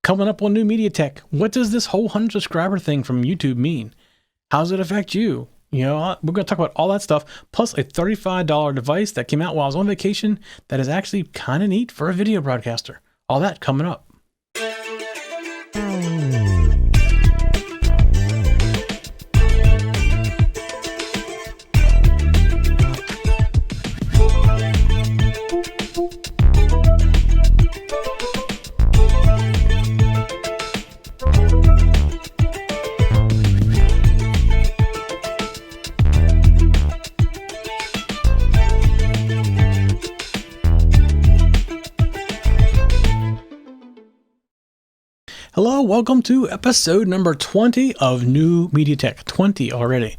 coming up on New Media Tech. What does this whole 100 subscriber thing from YouTube mean? How does it affect you? You know, we're going to talk about all that stuff, plus a $35 device that came out while I was on vacation that is actually kind of neat for a video broadcaster. All that coming up. Hello, welcome to episode number 20 of New Media Tech. 20 already.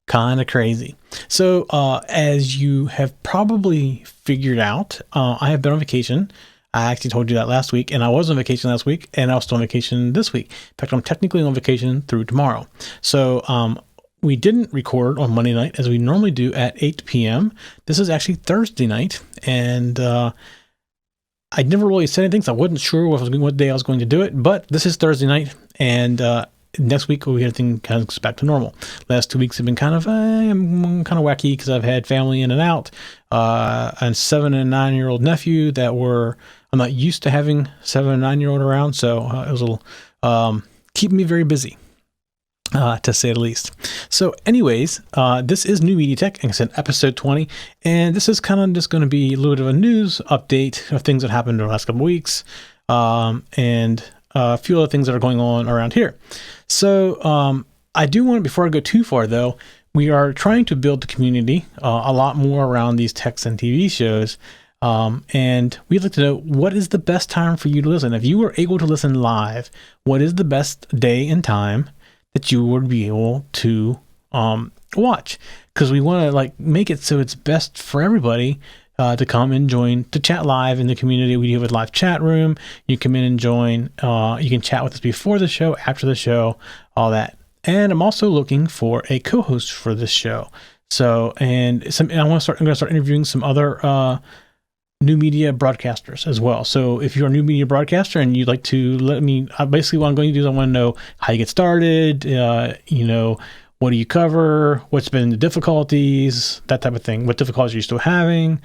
Kind of crazy. So, as you have probably figured out, I have been on vacation. I actually told you that last week, and I was on vacation last week, and I was still on vacation this week. In fact, I'm technically on vacation through tomorrow. So, we didn't record on Monday night as we normally do at 8 p.m. This is actually Thursday night, and I never really said anything, so I wasn't sure what day I was going to do it, but this is Thursday night, and next week everything kind of goes back to normal. Last 2 weeks have been kind of wacky because I've had family in and out, and 7 and 9-year-old nephew I'm not used to having 7 and 9-year-old around, so it was a little keeping me very busy. To say the least. So anyways, this is New Media Tech, and I said episode 20, and this is kind of just going to be a little bit of a news update of things that happened in the last couple of weeks, and a few other things that are going on around here. So I do want, before I go too far though, we are trying to build the community a lot more around these techs and TV shows, and we'd like to know, what is the best time for you to listen? If you were able to listen live, what is the best day and time that you would be able to watch? Because we want to make it so it's best for everybody to come and join, to chat live in the community. We have a live chat room. You come in and join. You can chat with us before the show, after the show, all that. And I'm also looking for a co-host for this show. So, I'm going to start interviewing some other new media broadcasters as well. So if you're a new media broadcaster and you'd like to let me, basically what I'm going to do is I want to know how you get started, what do you cover, what's been the difficulties, that type of thing, what difficulties are you still having,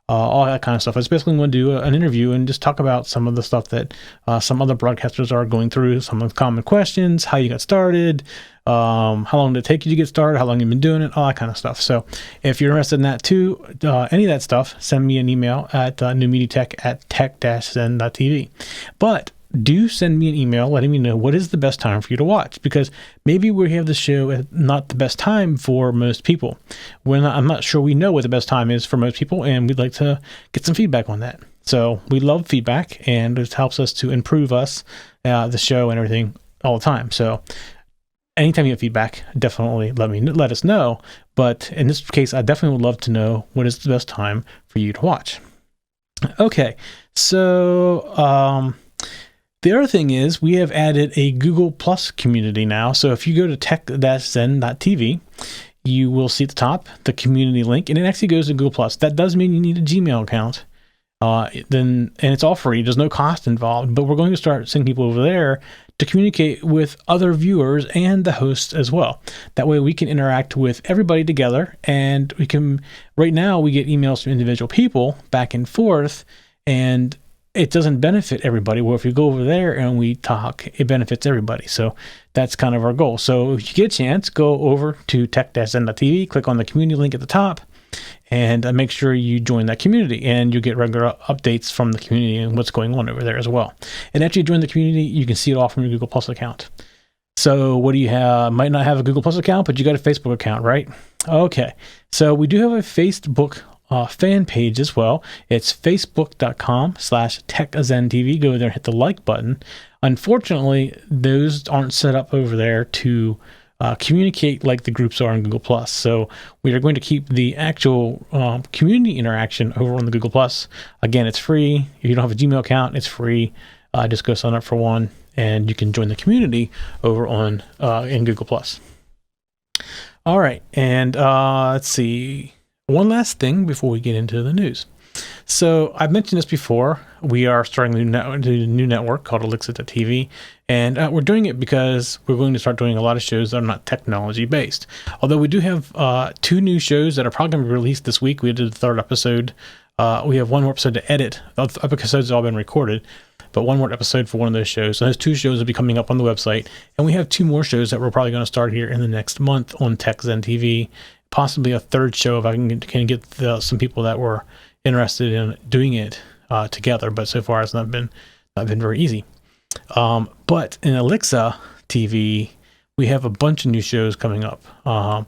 all that kind of stuff. I just basically want to do an interview and just talk about some of the stuff that some other broadcasters are going through, some of the common questions, how you got started, how long did it take you to get started, how long you've been doing it, all that kind of stuff. So if you're interested in that too, any of that stuff, send me an email at newmediatech@tech-zen.tv. But do send me an email letting me know what is the best time for you to watch, because maybe we have the show at not the best time for most people. I'm not sure we know what the best time is for most people, and we'd like to get some feedback on that. So we love feedback, and it helps us to improve the show and everything all the time. So anytime you have feedback, definitely let us know. But in this case, I definitely would love to know what is the best time for you to watch. Okay, so the other thing is we have added a Google Plus community now. So if you go to tech-zen.tv, you will see at the top the community link, and it actually goes to Google Plus. That does mean you need a Gmail account. And it's all free. There's no cost involved, but we're going to start sending people over there to communicate with other viewers and the hosts as well. That way we can interact with everybody together, and right now we get emails from individual people back and forth, and it doesn't benefit everybody. Well, if you go over there and we talk, it benefits everybody. So that's kind of our goal. So if you get a chance, go over to tech-zen.tv, click on the community link at the top, and make sure you join that community, and you get regular updates from the community and what's going on over there as well. And after you join the community, you can see it all from your Google Plus account. So what do you have? Might not have a Google Plus account, but you got a Facebook account, right? Okay. So we do have a Facebook fan page as well. It's facebook.com/techzentv. Go there and hit the like button. Unfortunately, those aren't set up over there to communicate like the groups are on Google Plus. So we are going to keep the actual community interaction over on the Google Plus. Again, it's free. If you don't have a Gmail account, it's free. Just go sign up for one, and you can join the community over on in Google Plus. All right, and let's see. One last thing before we get into the news. So I've mentioned this before. We are starting a new network called Elixa TV, and we're doing it because we're going to start doing a lot of shows that are not technology based. Although we do have 2 new shows that are probably going to be released this week. We did the 3rd episode. We have 1 more episode to edit. The episodes have all been recorded, but 1 more episode for one of those shows. So those 2 shows will be coming up on the website, and we have 2 more shows that we're probably going to start here in the next month on TechZen TV. Possibly a 3rd show if I can get some people that were interested in doing it together, but so far it's not been very easy. But in Elixa TV, we have a bunch of new shows coming up. I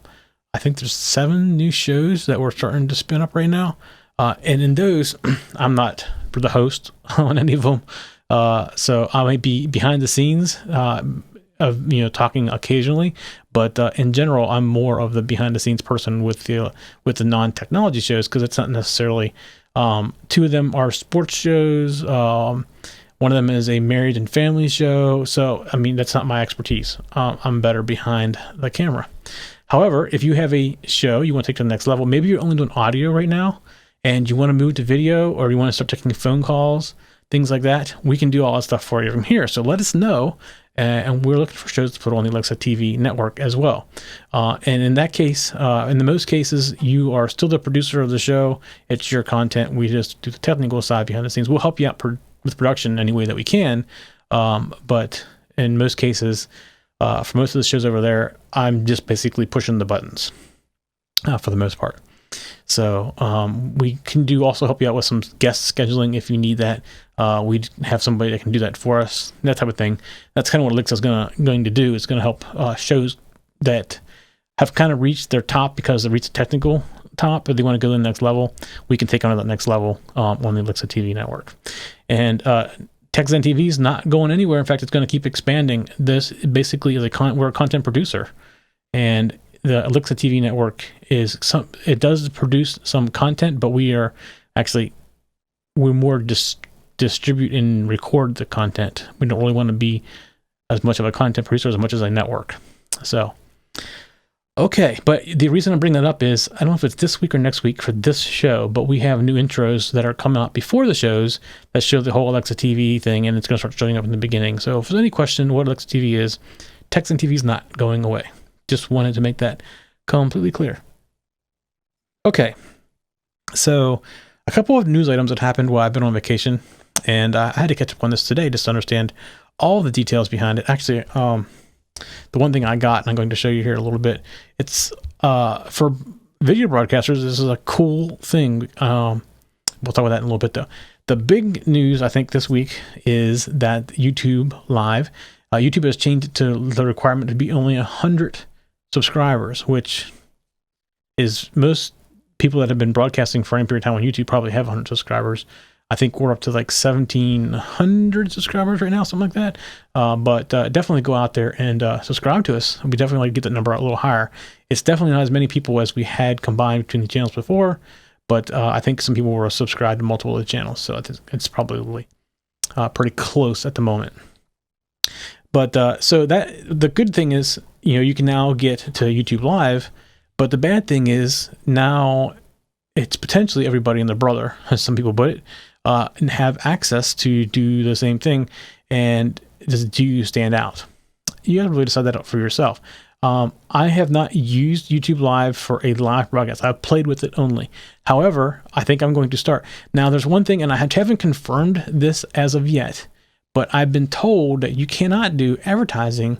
think there's 7 new shows that we're starting to spin up right now, and in those, I'm not the host on any of them, so I might be behind the scenes of talking occasionally, but in general, I'm more of the behind the scenes person with the non-technology shows, because it's not necessarily 2 of them are sports shows. One of them is a married and family show. So, I mean, that's not my expertise. I'm better behind the camera. However, if you have a show you want to take to the next level, maybe you're only doing audio right now and you want to move to video, or you want to start taking phone calls, things like that, we can do all that stuff for you from here. So let us know. And we're looking for shows to put on the Elixa TV network as well. And in that case, in the most cases, you are still the producer of the show. It's your content. We just do the technical side behind the scenes. We'll help you out with production any way that we can. But in most cases, for most of the shows over there, I'm just basically pushing the buttons for the most part. So we can also help you out with some guest scheduling if you need that. We have somebody that can do that for us, that type of thing. That's kind of what Elixa is going to do. It's going to help shows that have kind of reached their top because they reached the technical top, but they want to go to the next level. We can take on to that next level on the Elixa TV network. And TechZen TV is not going anywhere. In fact, it's going to keep expanding. This basically is we're a content producer, and the Elixa TV network it does produce some content, but we're more distribute and record the content. We don't really want to be as much of a content producer as much as a network. So, okay. But the reason I'm bringing that up is, I don't know if it's this week or next week for this show, but we have new intros that are coming out before the shows that show the whole Elixa TV thing, and it's going to start showing up in the beginning. So if there's any question what Elixa TV is, TechZen TV is not going away. Just wanted to make that completely clear. Okay, so a couple of news items that happened while I've been on vacation, and I had to catch up on this today just to understand all the details behind it. Actually, the one thing I got, and I'm going to show you here a little bit, it's for video broadcasters, this is a cool thing. We'll talk about that in a little bit, though. The big news, I think, this week is that YouTube Live, YouTube has changed it to the requirement to be only 100 subscribers, which is most people that have been broadcasting for any period of time on YouTube probably have 100 subscribers. I think we're up to like 1,700 subscribers right now, something like that. But definitely go out there and subscribe to us. We definitely like to get that number a little higher. It's definitely not as many people as we had combined between the channels before, but I think some people were subscribed to multiple of the channels, so it's probably pretty close at the moment. But so that the good thing is, you can now get to YouTube Live, but the bad thing is now it's potentially everybody and their brother, as some people put it, and have access to do the same thing. And do you stand out? You have to really decide that out for yourself. I have not used YouTube Live for a live broadcast. I've played with it only. However, I think I'm going to start. Now, there's one thing, and I haven't confirmed this as of yet, but I've been told that you cannot do advertising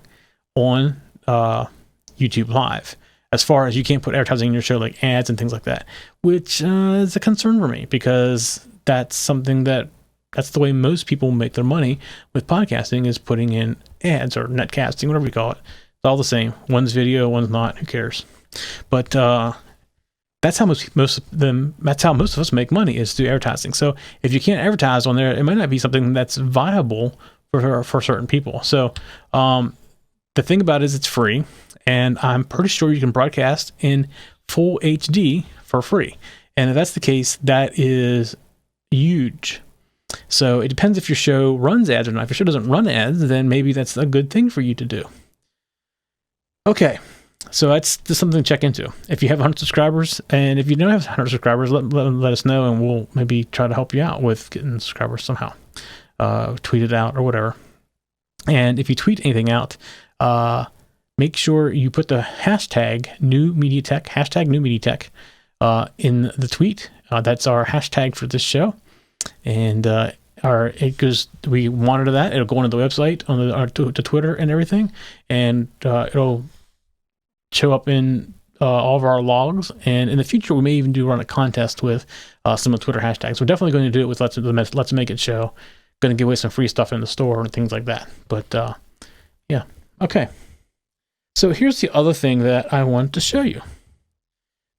on YouTube Live. As far as you can't put advertising in your show, like ads and things like that, which is a concern for me, because that's something that's the way most people make their money with podcasting, is putting in ads or netcasting, whatever you call it. It's all the same. One's video, one's not. Who cares? But that's how most of us make money, is through advertising. So if you can't advertise on there, it might not be something that's viable for certain people. So the thing about it is it's free, and I'm pretty sure you can broadcast in full HD for free. And if that's the case, that is huge. So it depends if your show runs ads or not. If your show doesn't run ads, then maybe that's a good thing for you to do. Okay, So that's just something to check into. If you have 100 subscribers, and if you don't have 100 subscribers, let us know, and we'll maybe try to help you out with getting subscribers somehow. Tweet it out or whatever. And if you tweet anything out, make sure you put the hashtag New Media Tech, in the tweet. That's our hashtag for this show. And we monitor that. It'll go onto the website, to Twitter and everything, and it'll show up in all of our logs. And in the future, we may even run a contest with some of the Twitter hashtags. We're definitely going to do it with Let's Make It show. Going to give away some free stuff in the store and things like that. But yeah, okay. So here's the other thing that I wanted to show you.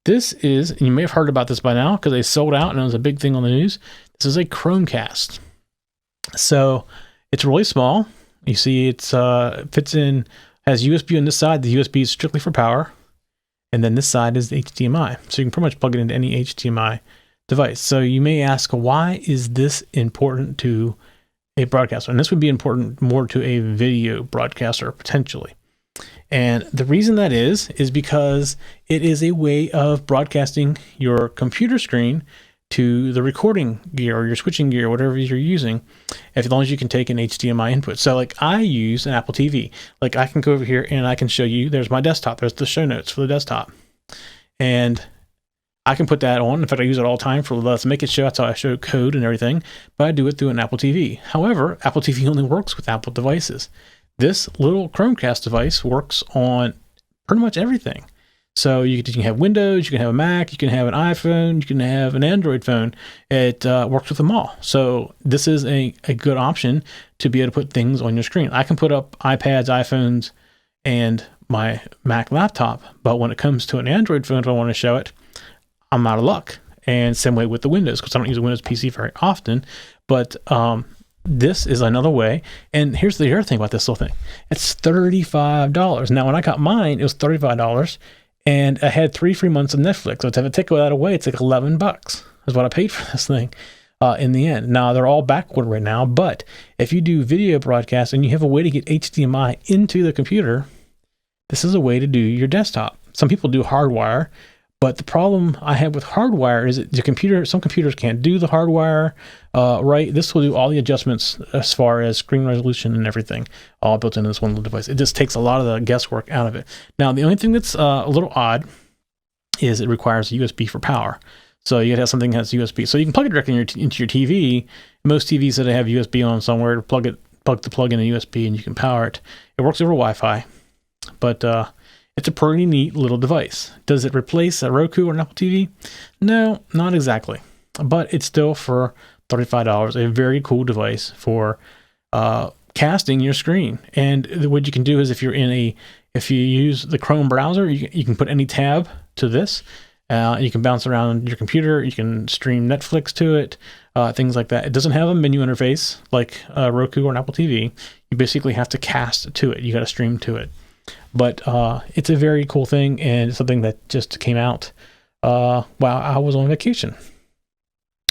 This is, and you may have heard about this by now because they sold out and it was a big thing on the news. This is a Chromecast. So it's really small. You see, it's fits in, has USB on this side. The USB is strictly for power, and then this side is the HDMI. So you can pretty much plug it into any HDMI device. So you may ask, why is this important to a broadcaster? And this would be important more to a video broadcaster potentially. And the reason that is because it is a way of broadcasting your computer screen to the recording gear or your switching gear, whatever you're using, as long as you can take an HDMI input. So like I use an Apple TV. Like I can go over here and I can show you, there's my desktop. There's the show notes for the desktop. And I can put that on. In fact, I use it all the time for Let's Make It show. That's how I show code and everything. But I do it through an Apple TV. However, Apple TV only works with Apple devices. This little Chromecast device works on pretty much everything. So you can have Windows, you can have a Mac, you can have an iPhone, you can have an Android phone. It works with them all. So this is a good option to be able to put things on your screen. I can put up iPads, iPhones, and my Mac laptop. But when it comes to an Android phone, if I want to show it, I'm out of luck. And same way with the Windows, because I don't use a Windows PC very often. But this is another way. And here's the other thing about this whole thing. It's $35. Now, when I got mine, it was $35. And I had 3 free months of Netflix. So to take that away, it's like $11 is what I paid for this thing in the end. Now, they're all backward right now. But if you do video broadcast and you have a way to get HDMI into the computer, this is a way to do your desktop. Some people do hardwire. But the problem I have with hardwire is that some computers can't do the hardwire right. This will do all the adjustments as far as screen resolution and everything, all built into this one little device. It just takes a lot of the guesswork out of it. Now, the only thing that's a little odd is it requires a USB for power. So you have something that has USB. So you can plug it directly into your TV. Most TVs that have USB on somewhere, plug in a USB and you can power it. It works over Wi-Fi, but it's a pretty neat little device. Does it replace a Roku or an Apple TV? No, not exactly. But it's still for $35, a very cool device for casting your screen. And what you can do is if you use the Chrome browser, you can put any tab to this. You can bounce around your computer. You can stream Netflix to it, things like that. It doesn't have a menu interface like Roku or an Apple TV. You basically have to cast to it. You got to stream to it. But it's a very cool thing, and it's something that just came out while I was on vacation.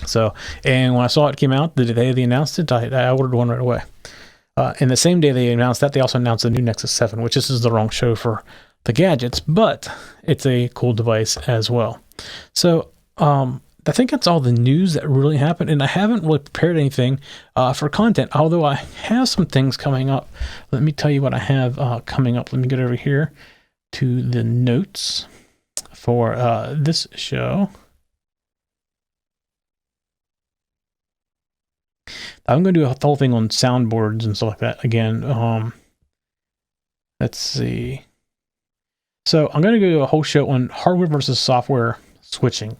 So, and when I saw it came out, the day they announced it, I ordered one right away. And the same day they announced that, they also announced the new Nexus 7, which this is the wrong show for the gadgets, but it's a cool device as well. So, I think that's all the news that really happened, and I haven't really prepared anything for content, although I have some things coming up. Let me tell you what I have coming up. Let me get over here to the notes for this show. I'm going to do a whole thing on soundboards and stuff like that again. Let's see. So I'm going to do a whole show on hardware versus software switching,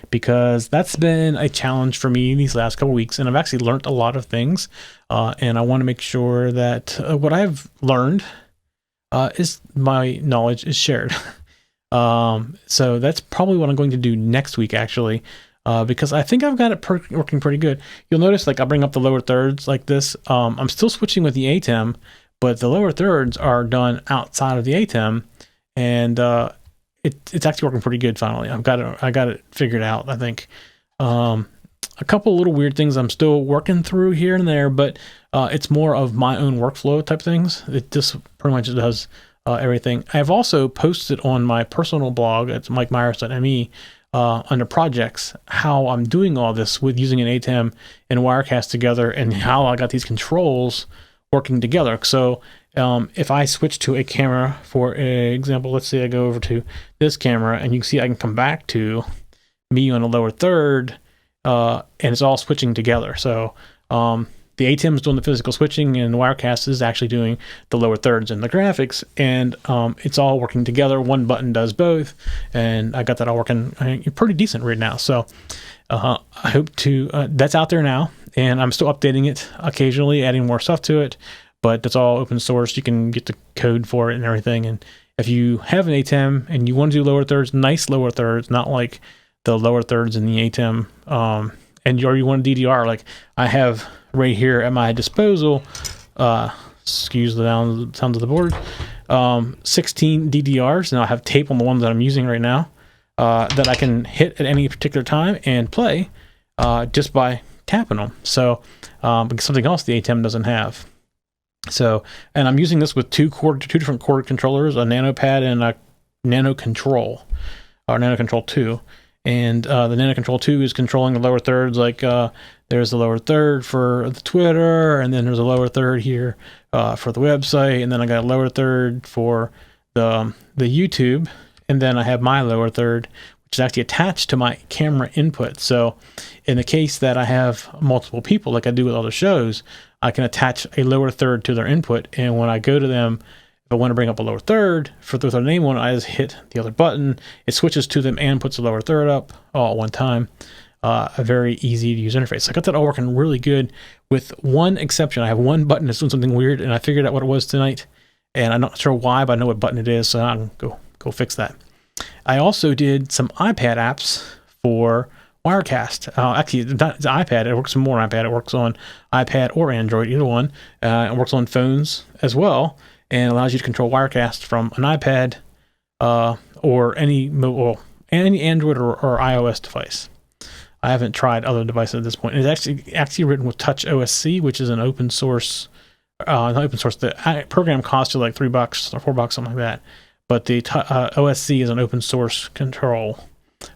because that's been a challenge for me these last couple of weeks, and I've actually learned a lot of things, and I want to make sure that what I've learned is my knowledge is shared. So that's probably what I'm going to do next week, actually, because I think I've got it working pretty good. You'll notice, like, I'll bring up the lower thirds like this. I'm still switching with the ATEM, but the lower thirds are done outside of the ATEM, and it's actually working pretty good finally. I got it figured out, I think. A couple little weird things I'm still working through here and there, but it's more of my own workflow type things. It just pretty much does everything. I've also posted on my personal blog at mikemyers.me under projects how I'm doing all this with using an ATEM and Wirecast together, and how I got these controls working together. So if I switch to a camera, for example, let's say I go over to this camera, and you can see I can come back to me on the lower third, and it's all switching together. So the ATEM is doing the physical switching, and Wirecast is actually doing the lower thirds and the graphics, and it's all working together. One button does both, and I got that all working pretty decent right now. So I hope to, that's out there now, and I'm still updating it occasionally, adding more stuff to it, but that's all open source. You can get the code for it and everything. And if you have an ATEM and you want to do lower thirds, nice lower thirds, not like the lower thirds in the ATEM, or you want a DDR, like I have right here at my disposal, excuse the sounds of the board, 16 DDRs. Now I have tape on the ones that I'm using right now, that I can hit at any particular time and play just by tapping them. So something else the ATEM doesn't have. So, and I'm using this with two different cord controllers, a NanoPad and a Nano Control, or Nano Control 2. And the Nano Control 2 is controlling the lower thirds, like there's the lower third for the Twitter, and then there's a lower third here for the website, and then I got a lower third for the YouTube, and then I have my lower third, which is actually attached to my camera input. So in the case that I have multiple people, like I do with other shows, I can attach a lower third to their input, and when I go to them, if I want to bring up a lower third for their name one, I just hit the other button. It switches to them and puts the lower third up all at one time. A very easy to use interface. I got that all working really good, with one exception. I have one button that's doing something weird, and I figured out what it was tonight, and I'm not sure why, but I know what button it is, so I'm gonna go fix that. I also did some iPad apps for Wirecast. Actually, it's iPad. It works on more iPad. It works on iPad or Android, either one. It works on phones as well, and allows you to control Wirecast from an iPad or any Android or iOS device. I haven't tried other devices at this point. It's actually written with Touch OSC, which is an open source. Not open source. The program costs you like $3 or $4, something like that. But the OSC is an open source control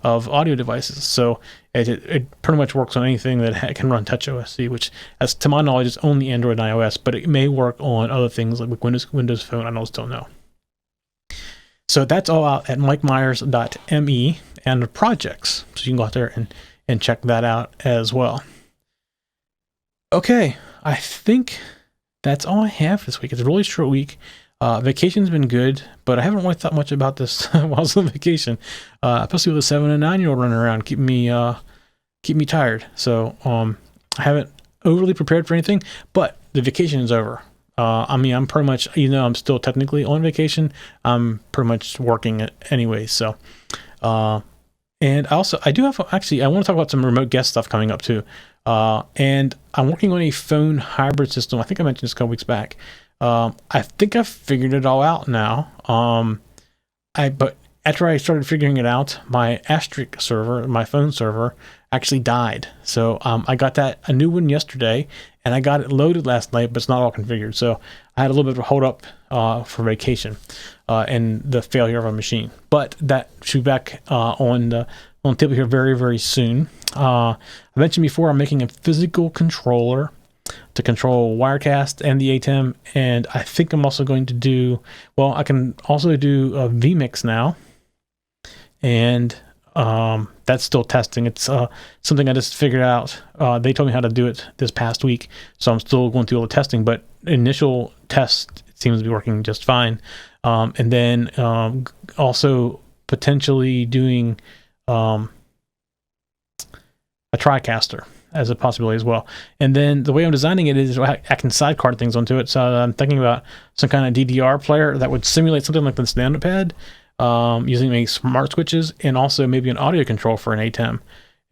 of audio devices, so it pretty much works on anything that can run Touch OSC, which, as to my knowledge, is only Android and iOS, but it may work on other things like Windows Phone. I still know. So that's all out at mikemyers.me and projects, so you can go out there and check that out as well. Okay, I think that's all I have this week. It's a really short week. Vacation's been good, but I haven't really thought much about this while I was on vacation. Especially with a 7 and 9-year-old running around, keep me tired. So I haven't overly prepared for anything, but the vacation is over. I'm pretty much, I'm still technically on vacation. I'm pretty much working anyway. So, and also I want to talk about some remote guest stuff coming up too. And I'm working on a phone hybrid system. I think I mentioned this a couple weeks back. I think I've figured it all out now. But after I started figuring it out, my Asterisk server, my phone server, actually died. So I got a new one yesterday, and I got it loaded last night, but it's not all configured. So I had a little bit of a hold up for vacation and the failure of a machine. But that should be back on the table here very, very soon. I mentioned before I'm making a physical controller to control Wirecast and the ATEM, and I think I'm also going to do, I can also do a vMix now, and that's still testing. It's something I just figured out. They told me how to do it this past week, so I'm still going through all the testing, but initial test seems to be working just fine. And then also potentially doing a TriCaster as a possibility as well. And then the way I'm designing it is I can sidecard things onto it. So I'm thinking about some kind of DDR player that would simulate something like this NanoPad, using maybe smart switches, and also maybe an audio control for an ATEM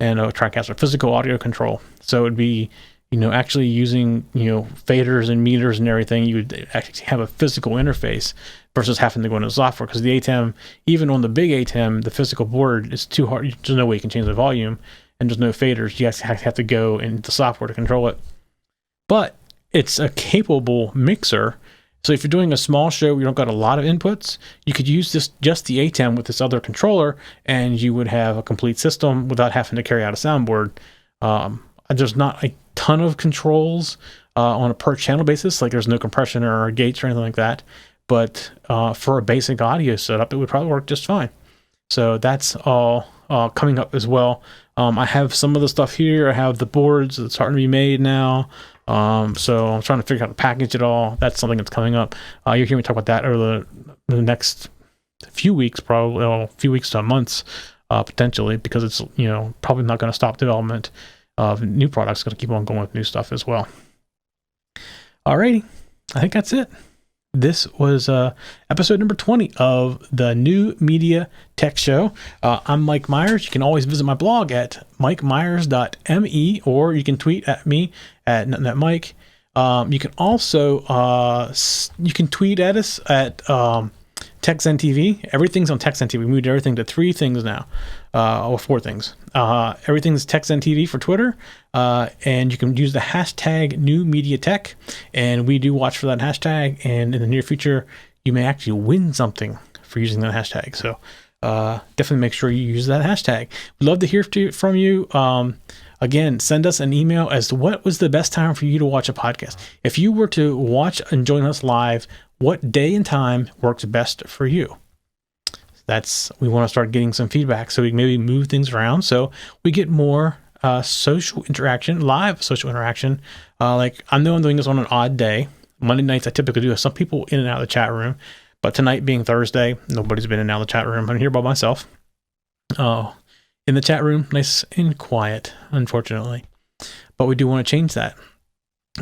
and a TriCaster, physical audio control. So it would be, actually using, faders and meters and everything. You would actually have a physical interface versus having to go into the software, because the ATEM, even on the big ATEM, the physical board is too hard. There's no way you can change the volume, and there's no faders. You have to go into the software to control it. But it's a capable mixer, So if you're doing a small show where you don't got a lot of inputs, you could use just the ATEM with this other controller, and you would have a complete system without having to carry out a soundboard. There's not a ton of controls on a per channel basis, like there's no compression or gates or anything like that. But for a basic audio setup, it would probably work just fine. So that's all coming up as well. I have some of the stuff here. I have the boards that's starting to be made now. So I'm trying to figure out how to package it all. That's something that's coming up. You'll hear me talk about that over the next few weeks, probably a few weeks to months, potentially, because it's probably not going to stop development of new products. Going to keep on going with new stuff as well. Alrighty, I think that's it. This was episode number 20 of the New Media Tech Show. I'm Mike Myers. You can always visit my blog at mikemyers.me, or you can tweet at me at NetMike. You can also tweet at us at TechZen TV. Everything's on TechZen TV. We moved everything to 3 things now, or 4 things. Everything's TechZen TV for Twitter, and you can use the hashtag NewMediaTech, and we do watch for that hashtag, and in the near future, you may actually win something for using that hashtag. So definitely make sure you use that hashtag. We'd love to hear from you. Again, send us an email as to what was the best time for you to watch a podcast. If you were to watch and join us live, what day and time works best for you? We want to start getting some feedback so we can maybe move things around so we get more social interaction, live social interaction. Like I know I'm doing this on an odd day. Monday nights I typically do have some people in and out of the chat room, but tonight being Thursday, nobody's been in and out of the chat room. I'm here by myself. In the chat room, nice and quiet, unfortunately. But we do want to change that.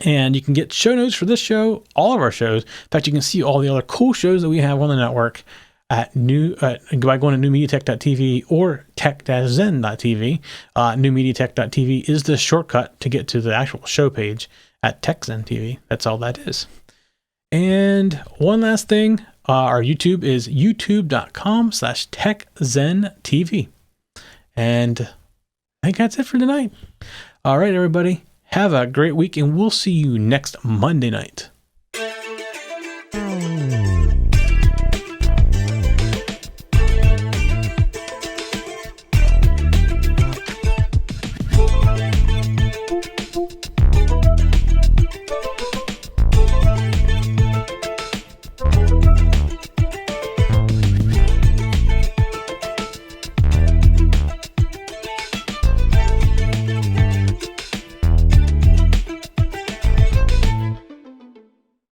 And you can get show notes for this show, all of our shows. In fact, you can see all the other cool shows that we have on the network by going to newmediatech.tv or tech-zen.tv. Newmediatech.tv is the shortcut to get to the actual show page at TechZen TV. That's all that is. And one last thing, our YouTube is youtube.com/TechZenTV. And I think that's it for tonight. All right, everybody. Have a great week, and we'll see you next Monday night.